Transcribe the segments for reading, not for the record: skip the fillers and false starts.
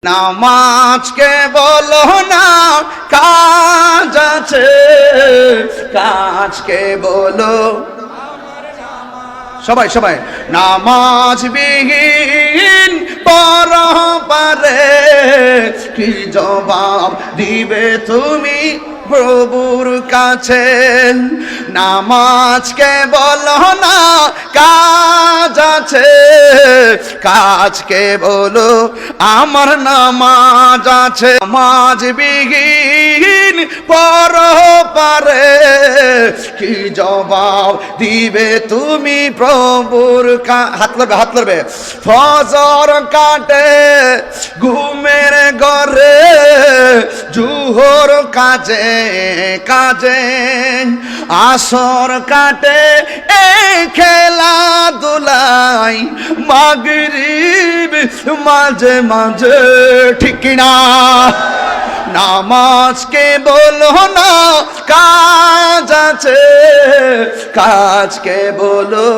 নামাজকে বলো না কাজ আছে, কাজকে বলো। সবাই সবাই নামাজ বিহীন পরপারে কি জবাব দিবে তুমি প্রভুর কাছে? নামাজকে বলো না কাজ আছে, কাজকে বলো আমার নামাজ আছে। নামাজ বিহীন পরপারে কি জবাব দিবে তুমি প্রভুর হাত লড়বে, হাত লড়বে। ফজর কাটে ঘুমের ঘরে, জুহর কাজে কাজে, আসর কাটে এই খেলাধুলাই, মাগরিব মাঝে মাঝে, ঠিক না? নামাজকে বলো না কাজ আছে, কাজকে বলো।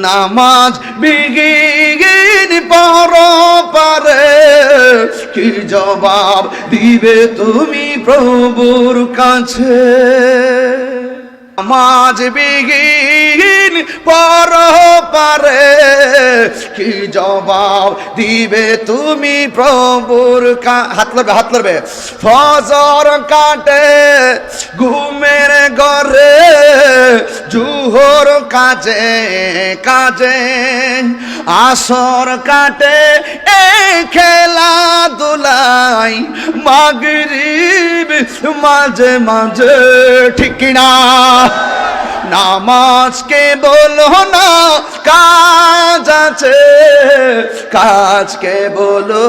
নামাজ বিহীন পরপারে কি জবাব দিবে তুমি প্রভুর কাছে? নামাজ বিহীন পরপারে কি জবাব দিবে তুমি প্রভুর হাত লড়বে, হাত লড়বে। ফজর কাটে ঘুমের ঘরে, জুহর কাজে কাজে, আসর কাটে এই খেলাধুলাই, মাগরিব মাঝে মাঝে, ঠিক না? নামাজকে বলো না কাজ আছে, কাজকে বলো।